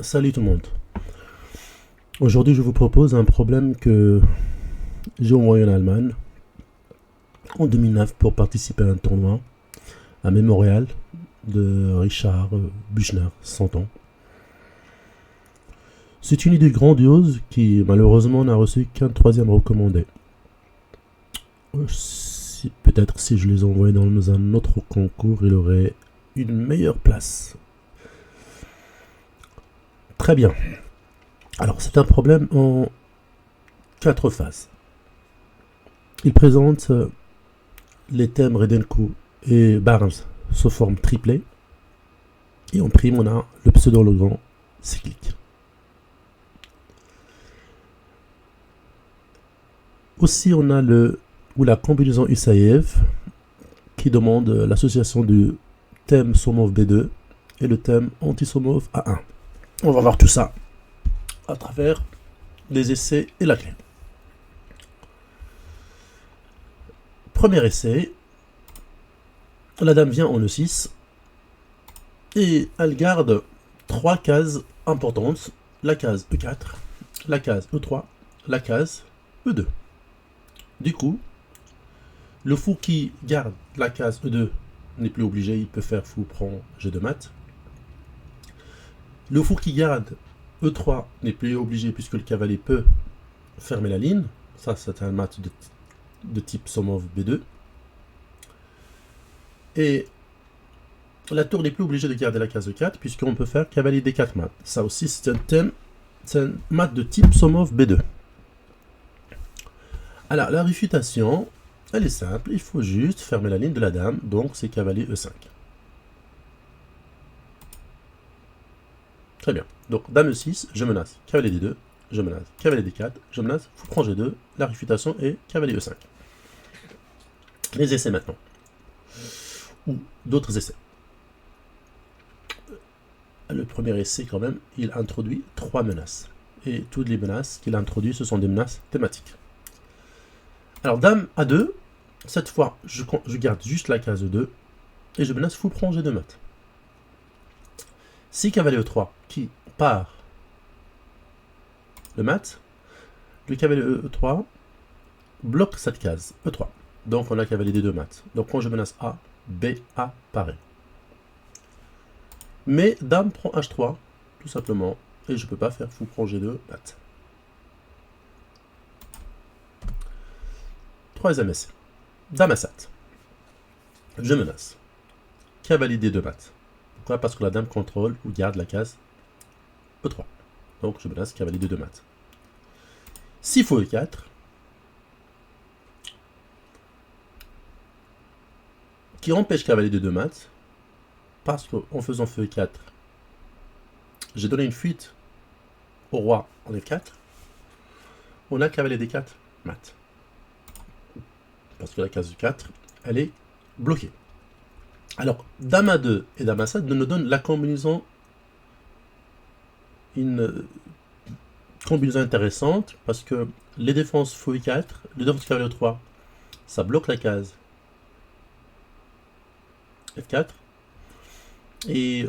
Salut tout le monde. Aujourd'hui, je vous propose un problème que j'ai envoyé en Allemagne en 2009 pour participer à un tournoi à Mémorial de Richard Büchner, 100 ans. C'est une idée grandiose qui malheureusement n'a reçu qu'un troisième recommandé. Peut-être si je les envoyais dans un autre concours, il aurait une meilleure place. Très bien. Alors, c'est un problème en 4 phases. Il présente les thèmes Redenko et Barnes sous forme triplée. Et en prime, on a le pseudo-logan cyclique. Aussi, on a la combinaison Isaïev qui demande l'association du thème Somov B2 et le thème anti-Somov A1. On va voir tout ça à travers les essais et la clé. Premier essai, la dame vient en E6 et elle garde 3 cases importantes, la case E4, la case E3, la case E2. Du coup, le fou qui garde la case E2 n'est plus obligé, il peut faire fou prend G de mat. Le fou qui garde E3 n'est plus obligé puisque le cavalier peut fermer la ligne. Ça, c'est un mat de type Somov B2. Et la tour n'est plus obligée de garder la case E4 puisqu'on peut faire cavalier D4 mat. Ça aussi, c'est un mat de type Somov B2. Alors, la réfutation, elle est simple. Il faut juste fermer la ligne de la dame. Donc, c'est cavalier E5. Très bien. Donc, dame E6, je menace cavalier D2, je menace cavalier D4, je menace fou prend G2, la réfutation est cavalier E5. Les essais maintenant. Ou d'autres essais. Le premier essai, quand même, il introduit 3 menaces. Et toutes les menaces qu'il introduit, ce sont des menaces thématiques. Alors, dame A2, cette fois, je garde juste la case E2, et je menace fou prend G2 mat. Si cavalier E3 qui part le mat, le cavalier E3 bloque cette case E3. Donc on a cavalier D2 mat. Donc quand je menace A, B apparaît. Mais dame prend H3, tout simplement, et je ne peux pas faire fou prend G2 mat. Troisième essai. Dame A7. Je menace. Cavalier D2 mat. Pourquoi? Parce que la dame contrôle ou garde la case E3. Donc je menace cavalier D2 mat. Si fou E4, qui empêche cavalier D2 mat, parce qu'en faisant feu E4, j'ai donné une fuite au roi en F4, on a cavalier D4 mat. Parce que la case E4, elle est bloquée. Alors, dame A2 et dame A7 nous donnent la combinaison, une combinaison intéressante, parce que les défenses fou E4, les défenses cavalier E3, ça bloque la case F4, et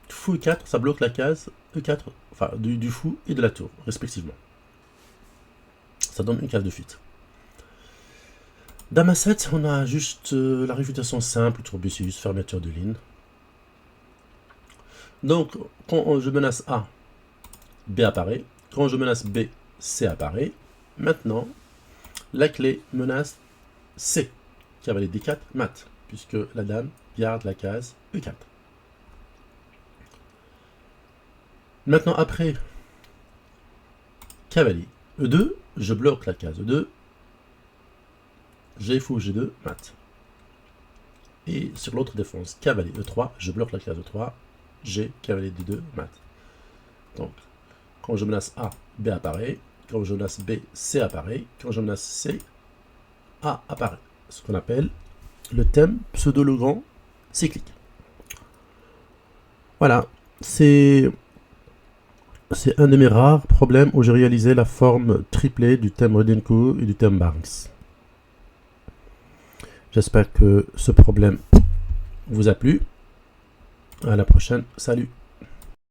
fou E4, ça bloque la case E4, enfin du fou et de la tour, respectivement. Ça donne une case de fuite. Dame A7, on a juste la réfutation simple, tour B6, fermeture de ligne. Donc, quand je menace A, B apparaît. Quand je menace B, C apparaît. Maintenant, la clé menace C, cavalier D4 mat, puisque la dame garde la case E4. Maintenant, après cavalier E2, je bloque la case E2. G fou G2 mat. Et sur l'autre défense, cavalier E3, je bloque la case E3, G cavalier D2 mat. Donc, quand je menace A, B apparaît. Quand je menace B, C apparaît. Quand je menace C, A apparaît. Ce qu'on appelle le thème pseudo-logan cyclique. Voilà, c'est un de mes rares problèmes où j'ai réalisé la forme triplée du thème Redenko et du thème Barnes. J'espère que ce problème vous a plu. À la prochaine. Salut.